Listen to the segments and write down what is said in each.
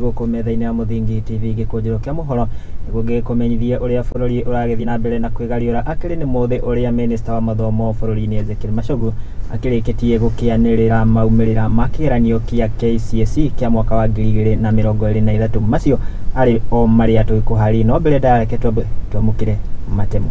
guku metha-ini ya Muthingi TV Gikunjuro kia Mohoro niguo ngikumenyithia uria bururi uragithii na mbere na kwigariura akiri ni muthi uria minista wa mathomo bururi-ini Kcse akirikitie gukianirira maumirira ma kigeranio kia Kcse kia mwaka wa 2023 macio ari o maria twikuhari no mbere ndareke twamukire matemo.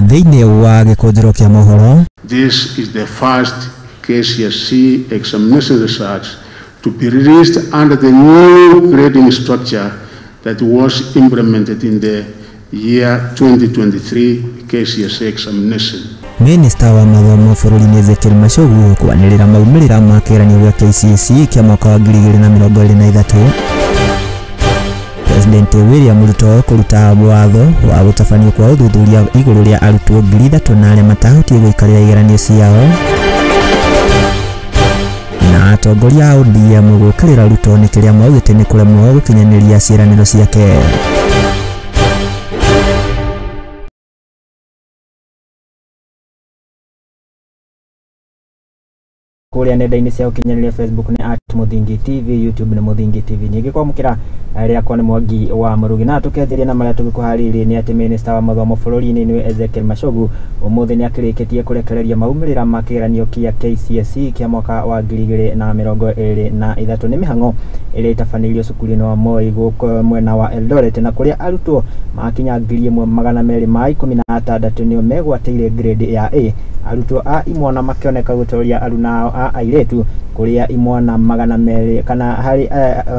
Thĩinĩ wa Gikunjuro kia Mohoro. This is the first Kcse examination research to be released under the new grading structure that was implemented in the year 2023 Kcse examination. Minista wa mathomo bururi-ini kwanirira maumirira ma kigeranio gĩa Kcse kia mwaka wa 2023. President William Ruto kuruta watho wa gutabanio kwa uthuthuria iguru ria arutwo 3,000 na aria matahutie guikarira igeranio ciao, na atongoria a ODM gukirira Ruto ni kiria maugite ni kuremwo gukinyaniria ciĩranĩro ciake. Kuria nenda-ini cia ukinyaniria Facebook ni @Muthingi TV, YouTube ni Muthingi TV. Ningi kwamukira riakwa ni Mwangi wa Murugi na tukenjeria na maria tugikuhariri ni ati minista wa mathomo bururi-ini ni Kcse umuthi ni akirikitie kurekereria maumirira ma kigeranio kia Kcse kia mwaka wa 2023 ni mihango iria itabanirio cukuru-ini wa Moi guku mwena wa Eldoret na kuria arutwo makinya 1,216 nio megwatĩire grade ya A. Arutwo a imwana makioneka gutoria aruna a airetu kuria imwana 200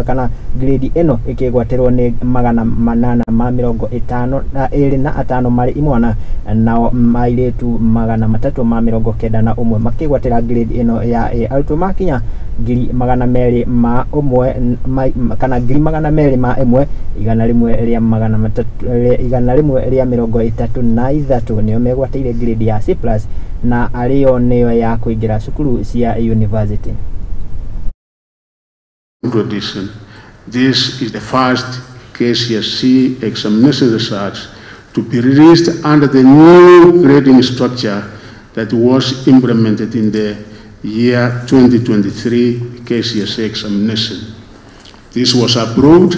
kana grade eno ikigwatirwo ni 855 mari imwana nao airetu 391 makigwatira grade eno ya A. Arutwo makinya 200,100 igana rimwe ria 33 nio megwatĩire grade ya C+ na ario niyo ya kuingira cukuru cia university. This is the first Kcse examination research to be released under the new grading structure that was implemented in the year 2023 Kcse examination. This was approved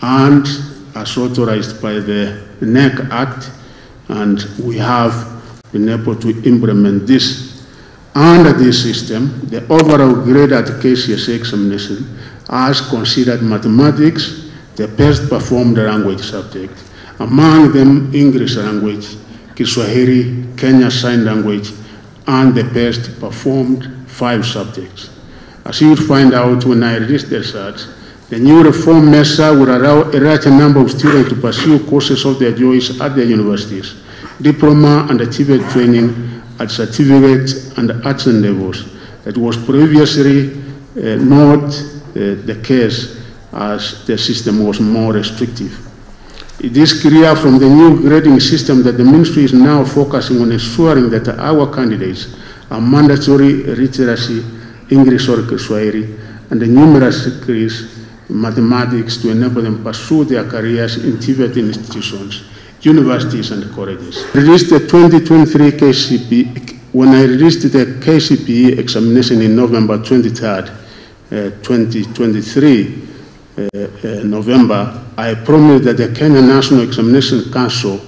and as authorized by the NEC Act, and we have been able to implement this. Under this system, the overall grade at Kcse examination has considered mathematics the best performed language subject, among them English language, Kiswahili, Kenya Sign Language, and the best performed 5 subjects. As you will find out when I release the results, the new reform measure will allow a larger number of students to pursue courses of their choice at their universities, diploma and achievement training at certificate and action levels. That was previously not the case, as the system was more restrictive. It is clear from the new grading system that the ministry is now focusing on ensuring that our candidates are mandatory literacy, English or Kiswahili, and the numerous degrees mathematics to enable them pursue their careers in TVET institutions, universities and colleges. Released the 2023 KCPE, when I released the KCPE examination in November 23rd, 2023, November, I promised that the Kenya National Examination Council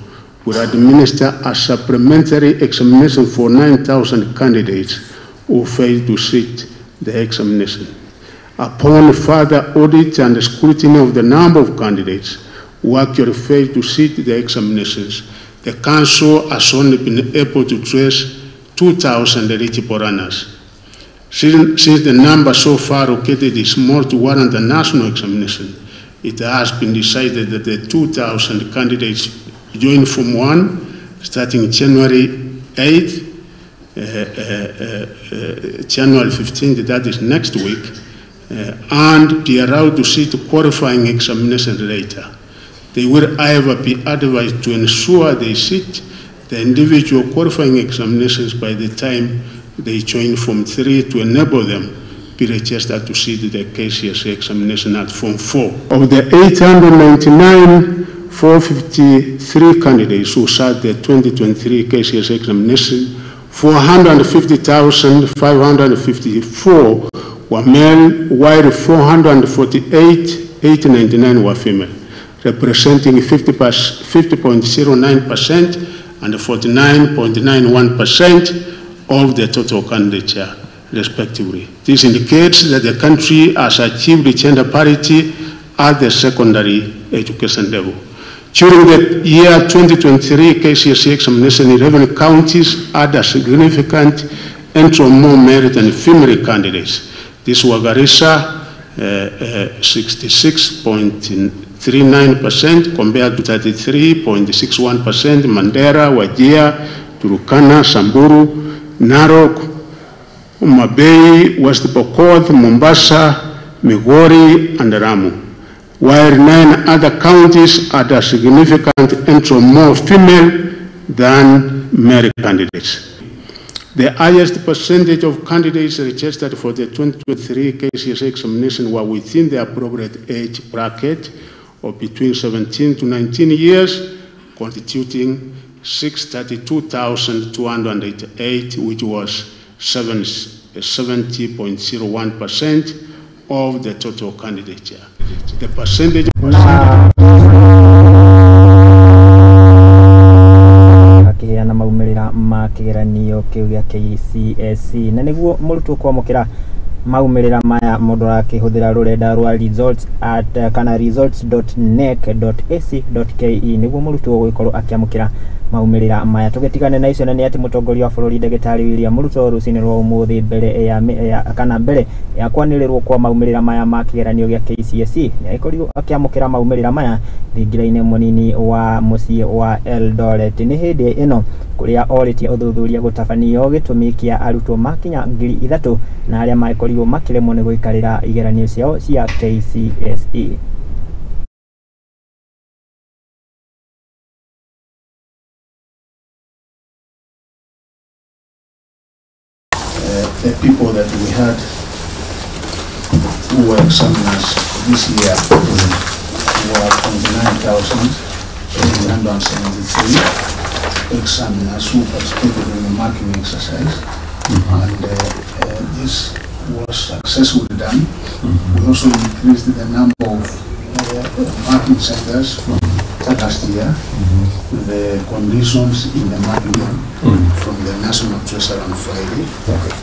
would administer a supplementary examination for 9,000 candidates who failed to sit the examination. Upon further audit and scrutiny of the number of candidates who actually failed to sit the examinations, the Council has only been able to trace 2,000 eligible runners. Since the number so far located is small to warrant a national examination, it has been decided that the 2,000 candidates join Form 1 starting January 8th, January 15th, that is next week, and be allowed to sit qualifying examination later. They will, however, be advised to ensure they sit the individual qualifying examinations by the time they join Form 3 to enable them be registered to sit the Kcse examination at Form 4. Of the 899 453 candidates who sat the 2023 Kcse examination. 450,554 were male, while 448,899 were female, representing 50.09% and 49.91% of the total candidature, respectively. This indicates that the country has achieved gender parity at the secondary education level. During the year 2023 Kcse examination, 11 counties had a significant entry of more male and female candidates. These were Garissa, 66.39% compared to 33.61%, Mandera, Wajir, Turkana, Samburu, Narok, Mabei, West Pokot, Mombasa, Migori, and Ramu, while 9 other counties had a significant entry of more female than male candidates. The highest percentage of candidates registered for the 2023 Kcse examination were within the appropriate age bracket of between 17 to 19 years, constituting 632,288, which was 70.01% of the total candidature. The percentage akiheana maumirira ma kigeranio kiu gia Kcse na niguo murutwo kwamukira maumirira maya mundu akihuthira rurenda rwa results at kana results.nec.ac.ke niguo murutwo gukorwo akiamukira maumirira maya. Tugetigane na icio na ni ati mutongoria wa bururi Ndagĩtarĩ William Ruto rucini rwa umuthi mbere ya kwanĩrĩrwo kwa maumirira maya ma kigeranio gia Kcse ni aikorirwo akiamukira maumirira maya thingira-inĩ munini wa muciĩ wa Eldoret. Ni hindi ino kuria oritie uthuthuria gutabanio gitumi kia arutwo makinya 3,000 na aria maikorirwo makiremwo ni guikarira igeranio ciao cia Kcse. The people that we had who were examiners this year were 29,873 examiners who participated in the marking exercise, and this was successfully done. We also increased the number of marking centers from last year, the conditions in the marking from the National Treasury on Friday,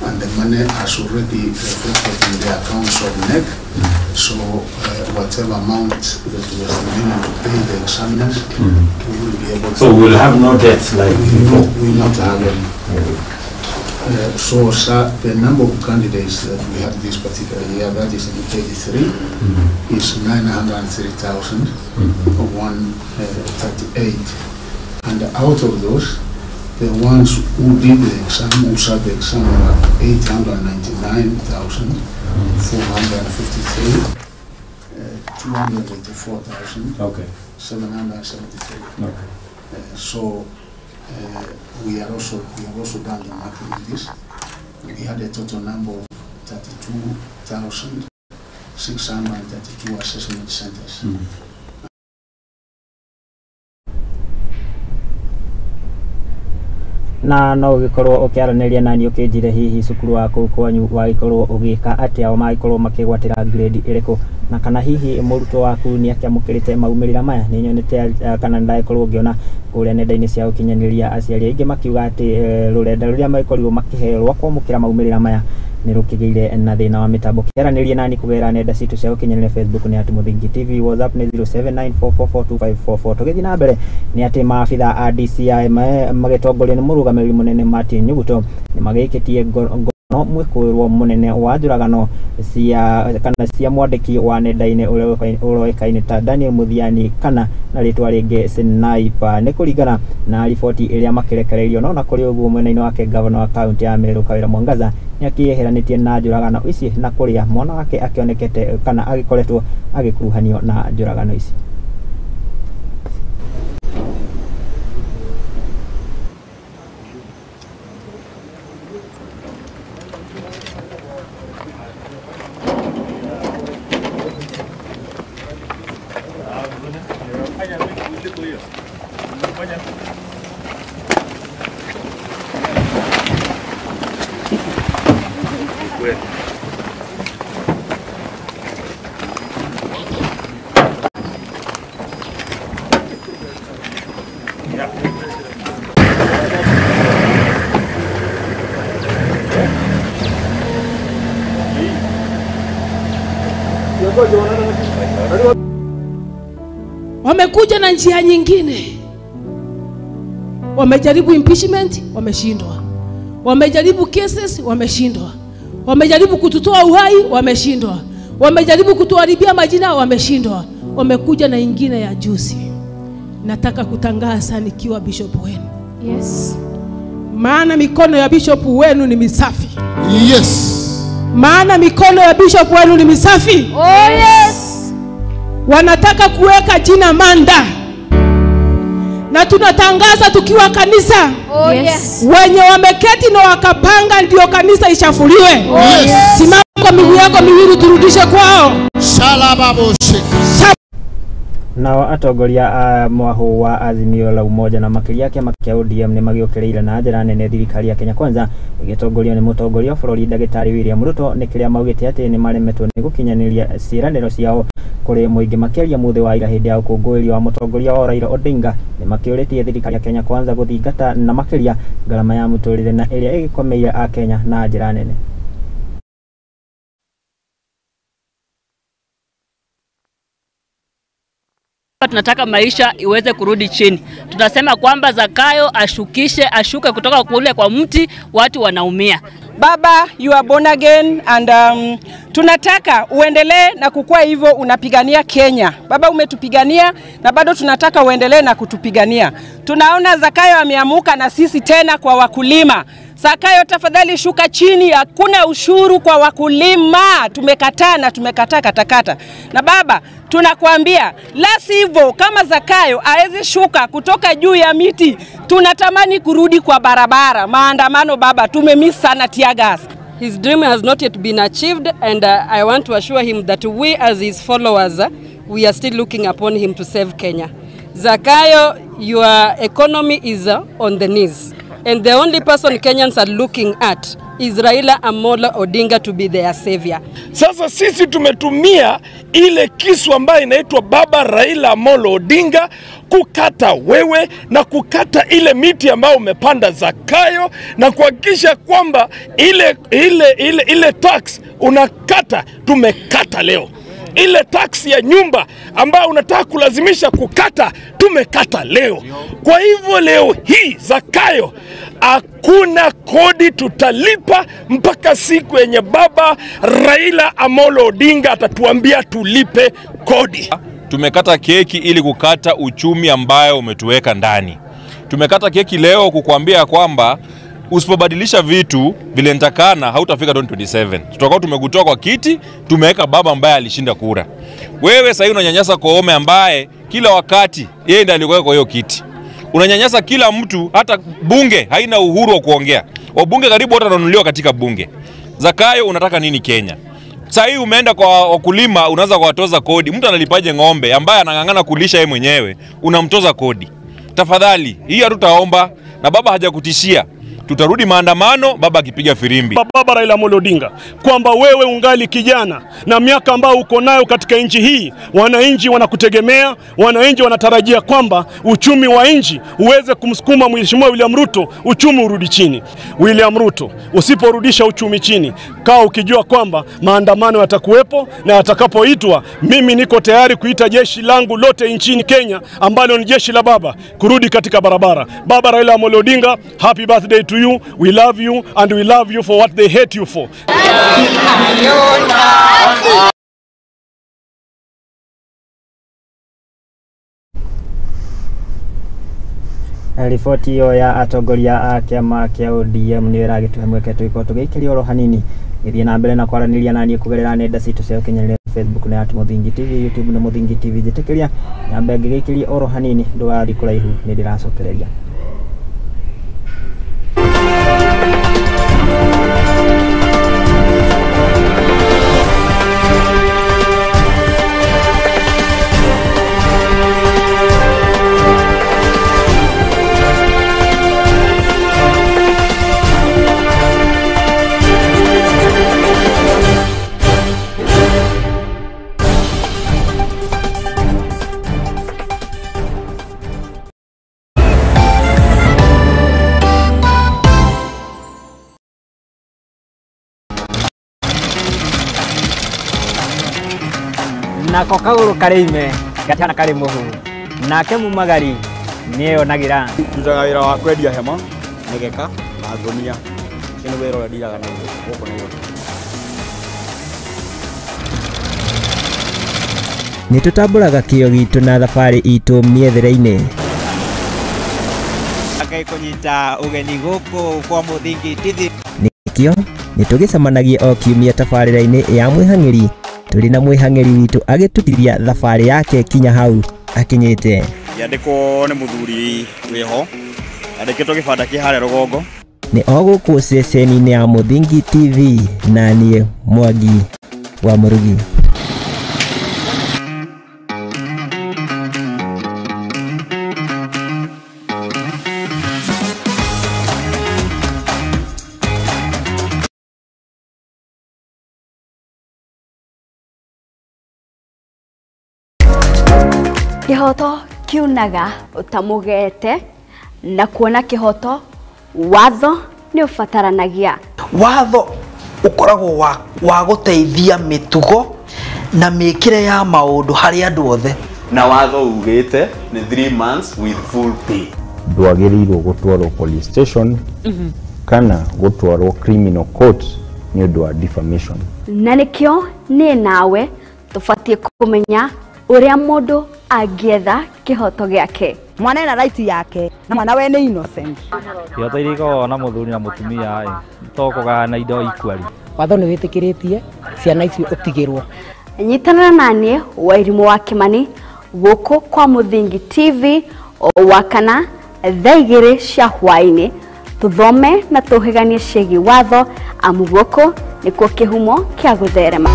and the money has already reflected in the accounts of NEC. So whatever amount that was remaining to pay the examiners, we will be able to. So we will have no debts like before. We will not have any. So the number of candidates that we have this particular year, that is in 83, is 903,138. And out of those, the ones who did the exam, who sat the exam, were 899,453, 284,773. So we have also done the marking in this. We had a total number of 32,632 assessment centers. Na no gikorwo ukiaraniria nani ukinjire hihi cukuru waku kwanyu wagikorwo ugika atia o magikorwo makigwatira grade iriku na kana hihi murutwo waku ni akiamukirite maumirira maya ni nyonete kana ndaikorwo ngiona kuria nenda-ini cia ukinyaniria aciari aingi makiuga ati rurenda ruria magikorwo makiherwa kwamukira maumirira maya ni rukigeire na thina wa mitambo. Kiaraniria nani kugera nenda citu cia ukinyaniria Facebook ni ati Muthingi TV, WhatsApp ni 0794442544. Tugithi na mbere ni ati maabitha a DCI magitongorio ni murugamiriri munene Martin Nyuguto ni magikitie ngono mwikuirwo munene wa njuragano cia mwandiki wa nenda-ini uroikaine ta Daniel Muthiani kana na ritwa ringi Sniper. Ni kuringana na riboti iria makirekereirio no na kuri uguo mwena-ini wake governor wa county ya Meru Kawira Mwangaza ni akiyeheranitie na njuragano ici na kuria mwana wake akionekete kana agikoretwo agikuruhanio na njuragano ici. wenu. Wamekuja na njia nyingine. Wamejaribu impeachment, wameshindwa. Wamejaribu Kcse, wameshindwa. Wamejaribu kututoa uhai, wameshindwa. Wamejaribu kutuharibia majina, wameshindwa. Wamekuja na ingine ya juzi. Nataka kutangaza nikiwa bishop wenu. Yes. Maana mikono ya bishop wenu ni misafi. Yes. Maana mikono ya bishop wenu ni misafi. Oh yes. Wanataka kuweka jina Manda. Na tunatangaza tukiwa kanisa. Oh yes. Wenye wameketi na wakapanga ndio kanisa ishafuliwe. Oh yes. Simama kwa miguu yako miwili turudishe kwao. Shalababoshe. Nao atongoria a mwaho wa Azimio la Umoja na makiria kiama kia ODM ni magiokereire na njira nene thirikari ya Kenya Kwanza igitongorio ni mutongoria wa bururi Ndagĩtarĩ William Ruto ni kiria maugite ati ni maremetwo ni gukinyaniria ciraniro ciao kuri muingi makiria muthe wa ira hindi ya ukungũĩri wa mutongoria wa Raila Odinga ni makiuritie thirikari ya Kenya Kwanza guthingata na makiria ngarama ya muturire na iria igikomeire a Kenya na njira nene. Tunataka maisha iweze kurudi chini. Tunasema kwamba Zakayo ashuke kutoka kule kwa mti, watu wanaumia. Baba, you are born again and tunataka uendelee na kukua hivyo unapigania Kenya. Baba, umetupigania na bado tunataka uendelee na kutupigania. Tunaona Zakayo ameamuka na sisi tena kwa wakulima. Zakayo, tafadhali shuka chini, hakuna ushuru kwa wakulima. Tumekataa na tumekataa katakata. Na baba, tunakuambia la sivyo kama Zakayo aeze shuka kutoka juu ya miti, tunatamani kurudi kwa barabara. Maandamano baba, tumemiss sana tear gas. His dream has not yet been achieved, and I want to assure him that we as his followers, we are still looking upon him to save Kenya. Zakayo, your economy is on the knees, and the only person Kenyans are looking at is Raila Amolo Odinga to be their savior. Sasa sisi tumetumia ile kisu ambayo inaitwa Baba Raila Amolo Odinga kukata wewe na kukata ile miti ambayo umepanda Zakayo na kuhakikisha kwamba ile tax unakata, tumekata leo. Ile tax ya nyumba ambayo unataka kulazimisha kukata, tumekata leo. Kwa hivyo leo hii Zakayo, hakuna kodi tutalipa mpaka siku yenye Baba Raila Amolo Odinga atatuambia tulipe kodi. Tumekata keki ili kukata uchumi ambayo umetuweka ndani. Tumekata keki leo kukuambia kwamba usipobadilisha vitu vile nitakana hautafika 2027. Tutakuwa tumekutoa kwa kiti, tumeweka baba ambaye alishinda kura. Wewe sasa unanyanyasa Koome ambaye kila wakati yeye ndiye alikuwa kwa hiyo kiti. Unanyanyasa kila mtu, hata bunge haina uhuru wa kuongea. Wabunge karibu wote wananunuliwa katika bunge. Zakayo, unataka nini Kenya? Sasa umeenda kwa wakulima, unaanza kuwatoza kodi. Mtu analipaje ng'ombe ambaye anang'ang'ana kulisha yeye mwenyewe, unamtoza kodi? Tafadhali, hii hatutaomba na baba hajakutishia. Tutarudi maandamano baba akipiga firimbi. Baba Raila Amolo Odinga, kwamba wewe ungali kijana na miaka ambayo uko nayo katika nchi hii, wananchi wanakutegemea, wananchi wanatarajia kwamba uchumi wa nchi uweze kumsukuma Mheshimiwa William Ruto, uchumi urudi chini. William Ruto, usiporudisha uchumi chini, kaa ukijua kwamba maandamano yatakuwepo, na atakapoitwa mimi niko tayari kuita jeshi langu lote nchini Kenya ambalo ni jeshi la baba kurudi katika barabara. Baba Raila Amolo Odinga, happy birthday to you. We love you and we love you for what they hate you for. Riboti hiyo ya atongoria a kiama kia ODM ni iragituhe mweke tuiko tugikiria oro hanini githie na mbere na kwaraniria na nie kugerera nenda citu cia ukinyanĩria Facebook na Muthingi TV, YouTube na Muthingi TV. Jitikiria nyambe ngigikiria oro hanini ndugathi kuraihu ni ndiracokereria. na kokaguru karime gatana kari muhu nake mumagari niyo nagira tutaga wira wa kwendia hema negeka na ngonia kino wira wa diraga na goko niyo nitutamburaga kio gitu na thabari itu miethere-ini akai kunyita ugeni guku kwa Muthingi TV nikio nitugicemanagia o kiumia tabarĩra-inĩ ya mwĩhang'ĩri tũrĩ na mwĩhang'ĩri witũ agĩtutithia thabarĩ yake kinya hau akinyĩte yandĩkwo nĩ mũthuri wĩho yandĩkĩtwo gĩbanda kĩ harĩa rũgongo nĩ o gũkũ ceceni-inĩ ya Muthingi TV na niĩ Mwangi wa Mũrugi. Kihoto kiunaga utamugete na kuona kihoto watho ni ufataranagia watho ukoragwo wa guteithia mitugo na mikire ya maundu hari andu othe na watho ugite ni 3 months with full pay ndwagĩrĩirwo gũtwarwo police station kana gũtwarwo criminal court ni ũndũ wa defamation na nikio ni nawe tufatie kumenya uria mundu angietha kihoto giake mwana ena right yake na mwana we ni innocent kihoto iriko na muthuri na mutumia tokoga na indo ikwari watho ni witikiritie ciana icio utigirwo nyitana nanie Wairimu wa Kimani guku kwa Muthingi TV o wakana thaa 2 cia hwaini tuthome na tuhiganie ciĩgiĩ watho amu guku nikuo kihumo kia gutherema.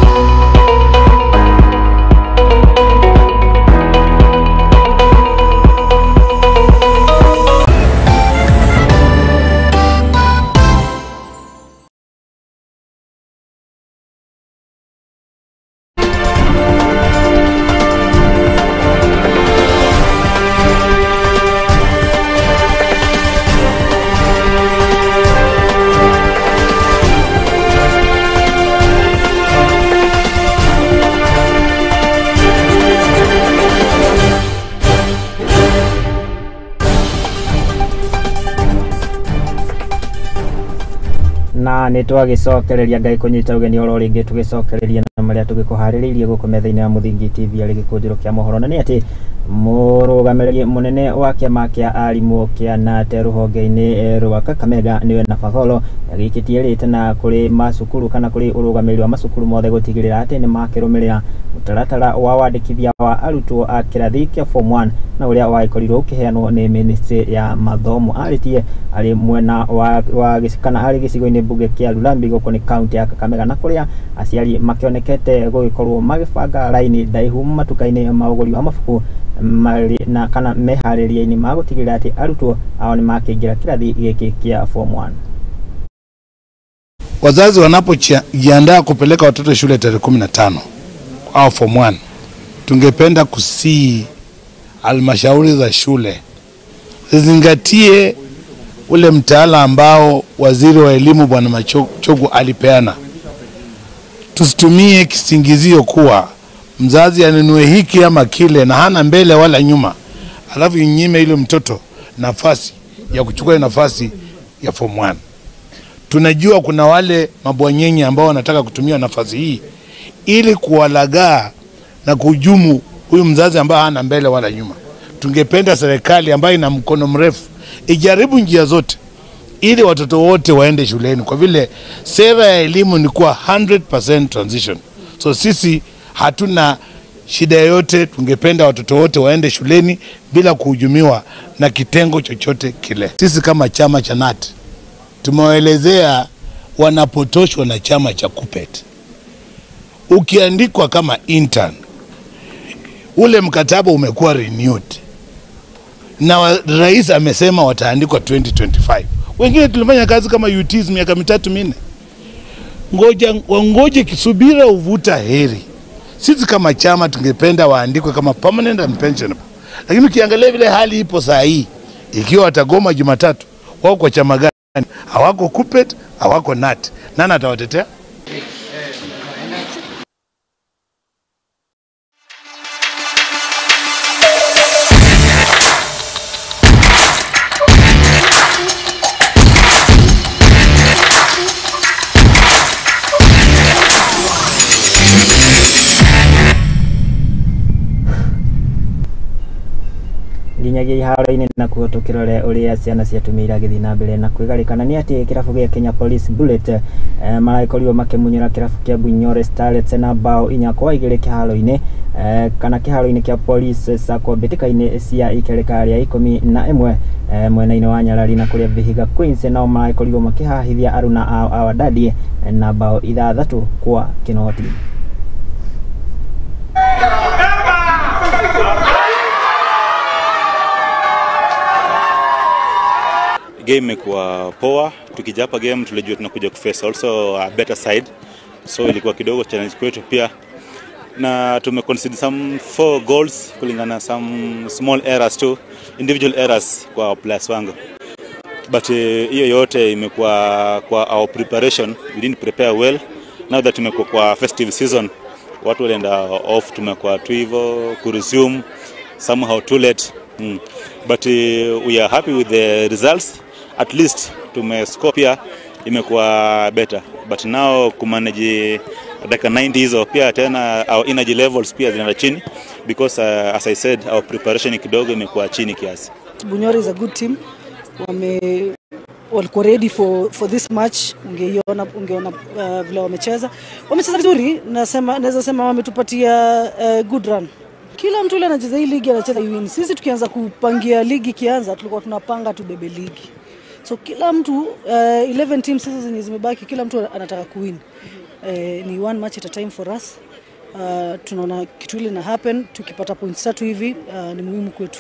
na nitwagicokereria Ngai kunyita ugeni oro ringi tugicokereria na maria tugikuhaririirie guku metha-ini ya Muthingi TV ari Gikunjuro kia Mohoro na ni ati murugamiriri munene wa kiama kia arimu kia nate ruhonge-ini rwa Kakamega niwe na Fatholo yagikitie rite na kuri masukuru kana kuri urugamiriri wa masukuru mothe gutigirira ati ni makirumirira mutaratara wa wandikithia wa arutwo a kirathi kia form 1 na uria waikorirwo ukiheanwo ni ministry ya mathomo aritie ari mwena wa gisikana ari gicigo-ini bunge kia Lurambi guku ni county ya Kakamega na kuria aciari makionekete gugikorwo magibanga raini ndaihu matuka-ini ma uguri wa mabuku na kana meharĩria-inĩ ma gũtigĩrĩra atĩ arutwo ao ni makĩingĩra kirathi gĩkĩ kia form 1. Wazazi wanapojiandaa kupeleka watoto shule tarehe 15 au form 1, tungependa kusii halmashauri za shule zizingatie ule mtaala ambao waziri wa elimu Bwana Machogu alipeana. Tusitumie kisingizio kuwa mzazi anunue hiki ama kile na hana mbele wala nyuma, alafu nyime ile mtoto nafasi ya kuchukua nafasi ya form 1. Tunajua kuna wale mabwanyenye ambao wanataka kutumia nafasi hii ili kuwalagaa na kuhujumu huyu mzazi ambaye hana mbele wala nyuma. Tungependa serikali ambayo ina mkono mrefu ijaribu njia zote ili watoto wote waende shuleni, kwa vile sera ya elimu ni kuwa 100% transition. So sisi hatuna shida yote, tungependa watoto wote waende shuleni bila kuhujumiwa na kitengo chochote kile. Sisi kama chama cha NAT tumewaelezea wanapotoshwa na chama cha KUPPET. Ukiandikwa kama intern, ule mkataba umekuwa renewed na rais amesema wataandikwa 2025. Wengine tulifanya kazi kama UTs miaka 3-4. Ngoje kisubira uvuta heri. Sisi kama chama tungependa waandikwe kama permanent and pensionable. Lakini ukiangalia vile hali ipo saa hii, ikiwa watagoma Jumatatu, wao kwa chama gani? Hawako KUPPET, hawako NAT. Nani atawatetea? kinyagia iharo-inĩ na kuhũtũkĩra ũrĩa ciana ciatumĩra gĩthiĩ na mbere na kwĩgarĩkana nĩ atĩ kĩrabu gĩa Kenya Police Bullet maragĩkorirwo makĩmunyĩra kĩrabu kĩa Gikunjuro Starlets na bao 4-2 kĩharo-inĩ kana kĩharo-inĩ kĩa Police Sacco mbĩtĩka-inĩ cia ikereka rĩa 11 mwena-inĩ wa Nyarari na kũrĩa Vihiga Queens nao maragĩkorirwo makĩhahithia aruna ao a Wadadi na bao 3-0. Game imekuwa poa, tukija hapa game tulijua tunakuja kuface also a better side, so ilikuwa kidogo challenge kwetu pia, na tumeconcede some 4 goals kulingana some small errors too, individual errors kwa players wangu, but hiyo yote imekuwa kwa our preparation. We didn't prepare well. Now that tumekuwa kwa festive season, watu walienda off, tumekuwa tu hivyo kuresume somehow too late, but we are happy with the results. At least tumescore pia imekuwa better, but now kumanage dakika 90 hizo pia tena our energy levels pia zinaenda chini because as I said our preparation kidogo imekuwa chini kiasi. Gikunjuro is a good team. Walikuwa ready for this match. Ungeona vile wamecheza vizuri. Naweza sema wametupatia good run. Kila mtu anacheza hii ligi anacheza win. Sisi tukianza kupangia ligi kianza tulikuwa tunapanga tubebe ligi. So kila mtu 11 teams sasa zenye zimebaki, kila mtu anataka kuwin. Ni one match at a time for us. Tunaona kitu ile na happen, tukipata points 3 hivi ni muhimu kwetu.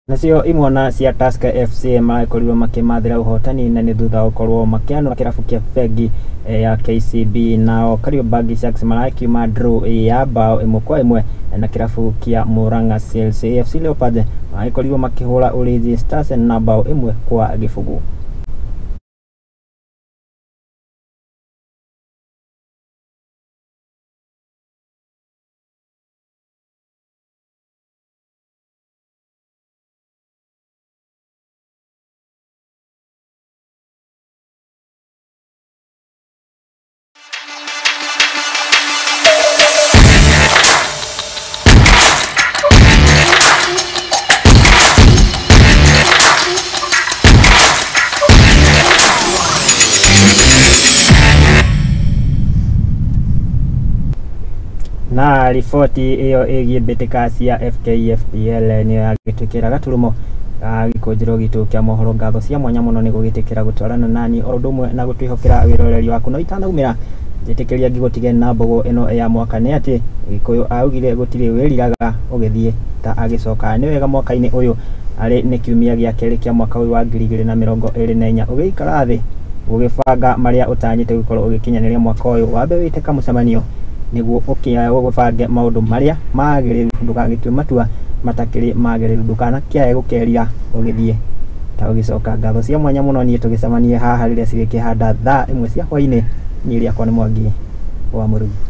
Nacio imwana cia Kcse FC makorirwo makimathira uhotani na ni thutha ukorwo makiano kirabu kia Fegi ya KCB nao Kariobangi Sharks marakiuma draw ya bao 1-1 na kirabu kia Murang'a Seals. FC Leopards makorirwo makihura Ulinzi Stars na bao 1-0. Na riboti iyo igie mbĩtĩka cia FKFPL ni yagĩtwĩkĩra gaturumo Gikunjuro gitu kia Mohoro ngatho cia mwanya muno ni gũgĩtĩkĩra gũtwarana nani o ũndũ ũmwe na gũtwĩhokera wĩroreri waku no itanaumĩra njĩtĩkĩria ngĩgũtige na mbogo ĩno ya mwaka nĩ atĩ Gĩkũyũ augire gũtirĩ wĩriraga ũgĩthiĩ ta agĩcoka nĩ wega mwaka-inĩ ũyũ arĩ nĩ kiumia gĩa kerĩ kia mwaka ũyũ wa 2024 ũgĩikara thĩ ũgĩbanga marĩa ũtanyĩte gũkorwo ũgĩkinyanĩria mwaka ũyũ wambe wĩte kamũcemanio niguo ũgĩbange maũndũ marĩa magĩrĩru ndũgagĩtue matua matakĩrĩ magĩrĩru ndũkanakĩaye gũkeria ũgĩthiĩ ta ũgĩcoka ngatho cia mwanya mũno niĩ tũgĩcemanie haha rĩrĩa cigĩkĩhanda thaa 1 cia hwainĩ niĩ rĩakwa nĩ Mwangi wa Mũrugi.